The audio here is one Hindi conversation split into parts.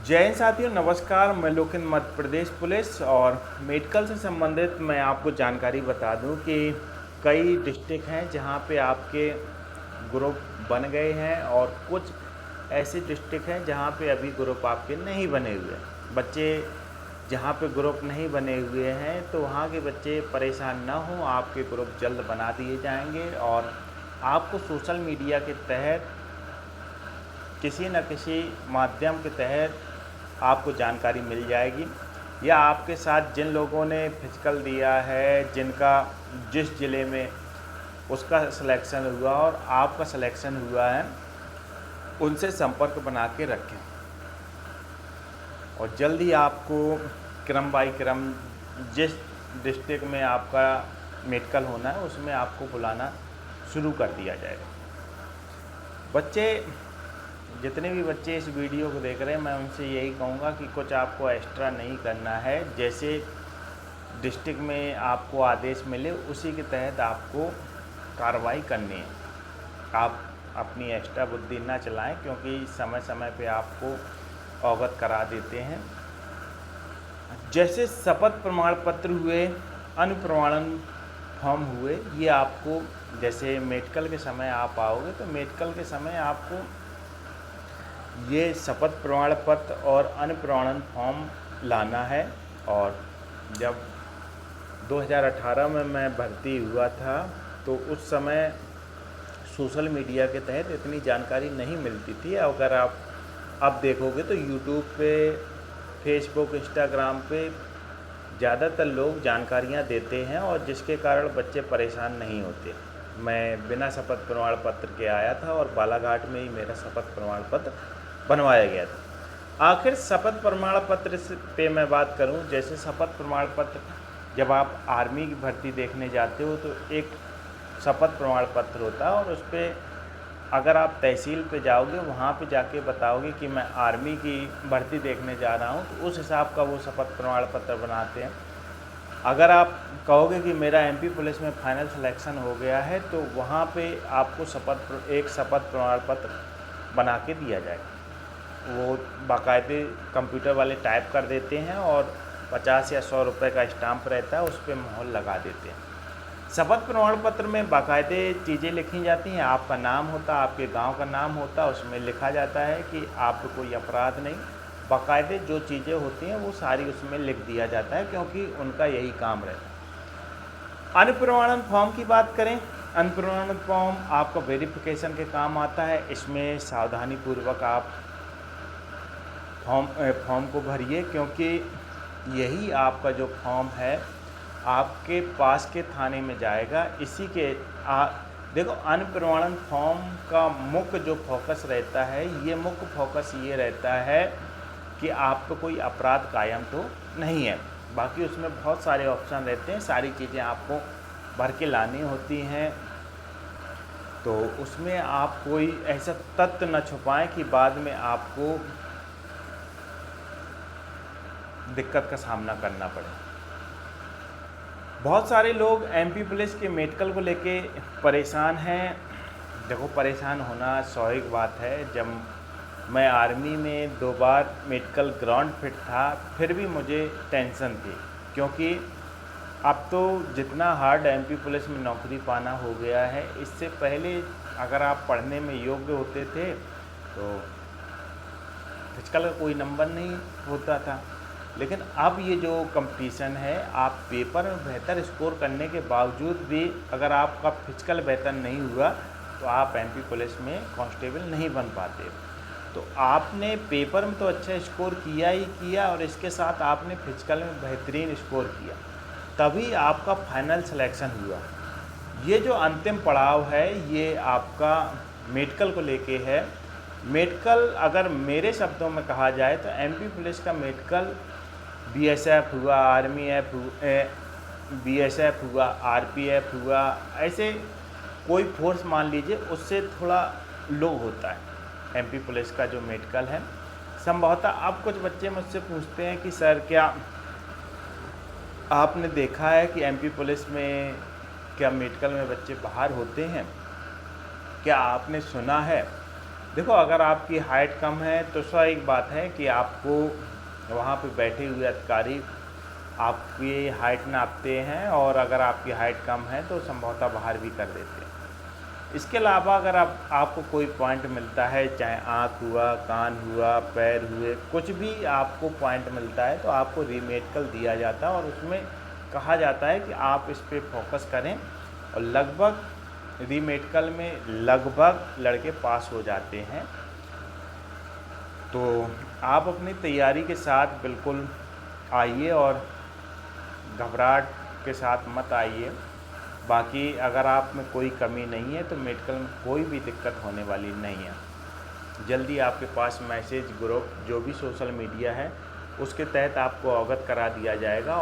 जय हिंद साथियों, नमस्कार। मैं लोकिन मध्य प्रदेश पुलिस और मेडिकल से संबंधित मैं आपको जानकारी बता दूं कि कई डिस्ट्रिक्ट हैं जहां पे आपके ग्रुप बन गए हैं और कुछ ऐसे डिस्ट्रिक्ट हैं जहां पे अभी ग्रुप आपके नहीं बने हुए हैं। बच्चे जहां पे ग्रुप नहीं बने हुए हैं तो वहां के बच्चे परेशान ना हों, आपके ग्रुप जल्द बना दिए जाएंगे और आपको सोशल मीडिया के तहत किसी न किसी माध्यम के तहत आपको जानकारी मिल जाएगी, या आपके साथ जिन लोगों ने फिजिकल दिया है, जिनका जिस ज़िले में उसका सिलेक्शन हुआ और आपका सिलेक्शन हुआ है, उनसे संपर्क बना के रखें और जल्द ही आपको क्रम बाई क्रम जिस डिस्ट्रिक्ट में आपका मेडिकल होना है उसमें आपको बुलाना शुरू कर दिया जाएगा। बच्चे, जितने भी बच्चे इस वीडियो को देख रहे हैं, मैं उनसे यही कहूँगा कि कुछ आपको एक्स्ट्रा नहीं करना है। जैसे डिस्ट्रिक्ट में आपको आदेश मिले उसी के तहत आपको कार्रवाई करनी है। आप अपनी एक्स्ट्रा बुद्धि ना चलाएं, क्योंकि समय समय पे आपको अवगत करा देते हैं। जैसे शपथ प्रमाण पत्र हुए, अन्य प्रमाणन फॉर्म हुए, ये आपको जैसे मेडिकल के समय आप आओगे तो मेडिकल के समय आपको ये शपथ प्रमाण पत्र और अन्य प्रमाणन फॉर्म लाना है। और जब 2018 में मैं भर्ती हुआ था तो उस समय सोशल मीडिया के तहत इतनी जानकारी नहीं मिलती थी। अगर आप अब देखोगे तो यूट्यूब पे, फेसबुक, इंस्टाग्राम पे ज़्यादातर लोग जानकारियाँ देते हैं और जिसके कारण बच्चे परेशान नहीं होते। मैं बिना शपथ प्रमाण पत्र के आया था और बालाघाट में ही मेरा शपथ प्रमाण पत्र बनवाया गया था। आखिर शपथ प्रमाण पत्र पे मैं बात करूं, जैसे शपथ प्रमाण पत्र जब आप आर्मी की भर्ती देखने जाते हो तो एक शपथ प्रमाण पत्र होता है और उस पर अगर आप तहसील पे जाओगे, वहाँ पे जाके बताओगे कि मैं आर्मी की भर्ती देखने जा रहा हूँ, तो उस हिसाब का वो शपथ प्रमाण पत्र बनाते हैं। अगर आप कहोगे कि मेरा एमपी पुलिस में फाइनल सिलेक्शन हो गया है, तो वहाँ पे आपको एक शपथ प्रमाण पत्र बना के दिया जाएगा। वो बाकायदे कंप्यूटर वाले टाइप कर देते हैं और 50 या 100 रुपये का स्टाम्प रहता है, उस पर मोहर लगा देते हैं। शपथ प्रमाण पत्र में बाकायदे चीज़ें लिखी जाती हैं। आपका नाम होता है, आपके गांव का नाम होता है, उसमें लिखा जाता है कि आप कोई अपराध नहीं। बाकायदे जो चीज़ें होती हैं वो सारी उसमें लिख दिया जाता है, क्योंकि उनका यही काम रहता है। अन्य प्रमाणन फॉर्म की बात करें, अन्य प्रमाणन फॉर्म आपका वेरिफिकेशन के काम आता है। इसमें सावधानीपूर्वक आप फॉर्म को भरिए, क्योंकि यही आपका जो फॉर्म है आपके पास के थाने में जाएगा। इसी के देखो, अन्य प्रमाणन फॉर्म का मुख्य जो फोकस रहता है, ये मुख्य फोकस ये रहता है कि आप पे कोई अपराध कायम तो नहीं है। बाकी उसमें बहुत सारे ऑप्शन रहते हैं, सारी चीज़ें आपको भर के लानी होती हैं। तो उसमें आप कोई ऐसा तथ्य न छुपाएं कि बाद में आपको दिक्कत का सामना करना पड़े। बहुत सारे लोग एमपी पुलिस के मेडिकल को लेके परेशान हैं। देखो, परेशान होना स्वाभाविक बात है। जब मैं आर्मी में 2 बार मेडिकल ग्राउंड फिट था, फिर भी मुझे टेंशन थी, क्योंकि अब तो जितना हार्ड एमपी पुलिस में नौकरी पाना हो गया है, इससे पहले अगर आप पढ़ने में योग्य होते थे तो फिजिकल का कोई नंबर नहीं होता था। लेकिन अब ये जो कंपटीशन है, आप पेपर में बेहतर स्कोर करने के बावजूद भी अगर आपका फिजिकल बेहतर नहीं हुआ तो आप एमपी पुलिस में कांस्टेबल नहीं बन पाते। तो आपने पेपर में तो अच्छा स्कोर किया ही किया और इसके साथ आपने फिजिकल में बेहतरीन स्कोर किया, तभी आपका फाइनल सिलेक्शन हुआ। ये जो अंतिम पड़ाव है ये आपका मेडिकल को लेके है। मेडिकल, अगर मेरे शब्दों में कहा जाए तो एमपी पुलिस का मेडिकल बीएसएफ हुआ, आर्मी एफ बीएसएफ हुआ, आरपीएफ हुआ, ऐसे कोई फोर्स मान लीजिए, उससे थोड़ा लो होता है एमपी पुलिस का जो मेडिकल है। संभवतः अब कुछ बच्चे मुझसे पूछते हैं कि सर, क्या आपने देखा है कि एमपी पुलिस में क्या मेडिकल में बच्चे बाहर होते हैं? क्या आपने सुना है देखो, अगर आपकी हाइट कम है तो स्वाभाविक बात है कि आपको वहाँ पे बैठे हुए अधिकारी आपकी हाइट नापते हैं, और अगर आपकी हाइट कम है तो संभवतः बाहर भी कर देते हैं। इसके अलावा अगर आपको कोई पॉइंट मिलता है, चाहे आँख हुआ, कान हुआ, पैर हुए, कुछ भी आपको पॉइंट मिलता है तो आपको रीमेडिकल दिया जाता है, और उसमें कहा जाता है कि आप इस पे फोकस करें, और लगभग रीमेडिकल में लगभग लड़के पास हो जाते हैं। तो आप अपनी तैयारी के साथ बिल्कुल आइए, और घबराहट के साथ मत आइए। बाकी अगर आप में कोई कमी नहीं है तो मेडिकल में कोई भी दिक्कत होने वाली नहीं है। जल्दी आपके पास मैसेज, ग्रुप, जो भी सोशल मीडिया है उसके तहत आपको अवगत करा दिया जाएगा।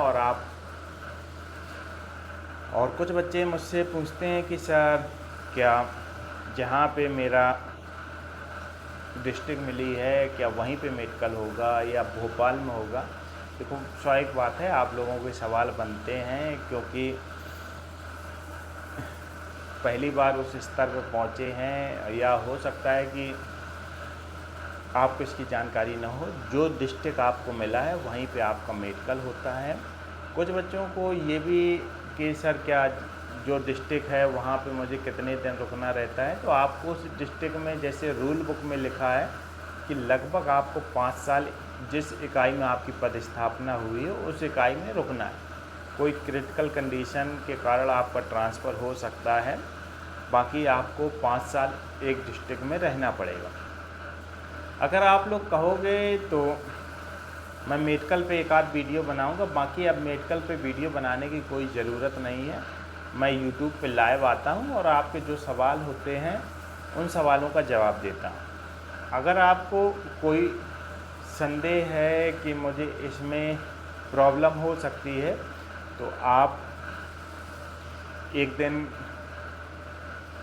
और कुछ बच्चे मुझसे पूछते हैं कि सर, क्या जहाँ पे मेरा डिस्ट्रिक्ट मिली है क्या वहीं पे मेडिकल होगा या भोपाल में होगा? देखो, स्वाभाविक बात है आप लोगों के सवाल बनते हैं, क्योंकि पहली बार उस स्तर पर पहुँचे हैं, या हो सकता है कि आपको इसकी जानकारी न हो। जो डिस्ट्रिक्ट आपको मिला है वहीं पे आपका मेडिकल होता है। कुछ बच्चों को ये भी कि सर, क्या जो डिस्ट्रिक्ट है वहाँ पे मुझे कितने दिन रुकना रहता है? तो आपको उस डिस्ट्रिक्ट में, जैसे रूल बुक में लिखा है कि लगभग आपको 5 साल जिस इकाई में आपकी पदस्थापना हुई है उस इकाई में रुकना है। कोई क्रिटिकल कंडीशन के कारण आपका ट्रांसफ़र हो सकता है, बाकी आपको 5 साल एक डिस्ट्रिक्ट में रहना पड़ेगा। अगर आप लोग कहोगे तो मैं मेडिकल पे एक आध वीडियो बनाऊंगा, बाकी अब मेडिकल पे वीडियो बनाने की कोई ज़रूरत नहीं है। मैं यूट्यूब पे लाइव आता हूं और आपके जो सवाल होते हैं उन सवालों का जवाब देता हूं। अगर आपको कोई संदेह है कि मुझे इसमें प्रॉब्लम हो सकती है तो आप एक दिन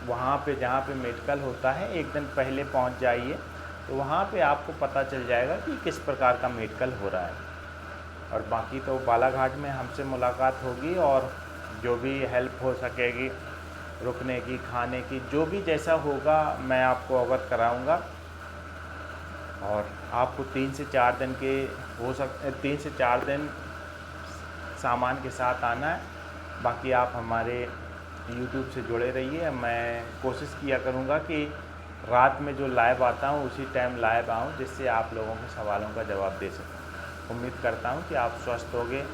वहाँ पे जहाँ पे मेडिकल होता है एक दिन पहले पहुँच जाइए, तो वहाँ पे आपको पता चल जाएगा कि किस प्रकार का मेडिकल हो रहा है। और बाकी तो बालाघाट में हमसे मुलाकात होगी, और जो भी हेल्प हो सकेगी, रुकने की, खाने की, जो भी जैसा होगा मैं आपको अवगत कराऊंगा। और आपको 3 से 4 दिन के 3 से 4 दिन सामान के साथ आना है। बाकी आप हमारे यूट्यूब से जुड़े रहिए। मैं कोशिश किया करूँगा कि रात में जो लाइव आता हूँ उसी टाइम लाइव आऊँ, जिससे आप लोगों के सवालों का जवाब दे सकूँ। उम्मीद करता हूँ कि आप स्वस्थ होगे,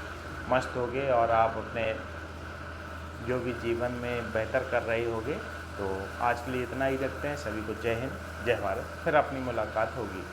मस्त होगे, और आप अपने जो भी जीवन में बेहतर कर रहे होगे। तो आज के लिए इतना ही रखते हैं। सभी को जय हिंद, जय भारत। फिर अपनी मुलाकात होगी।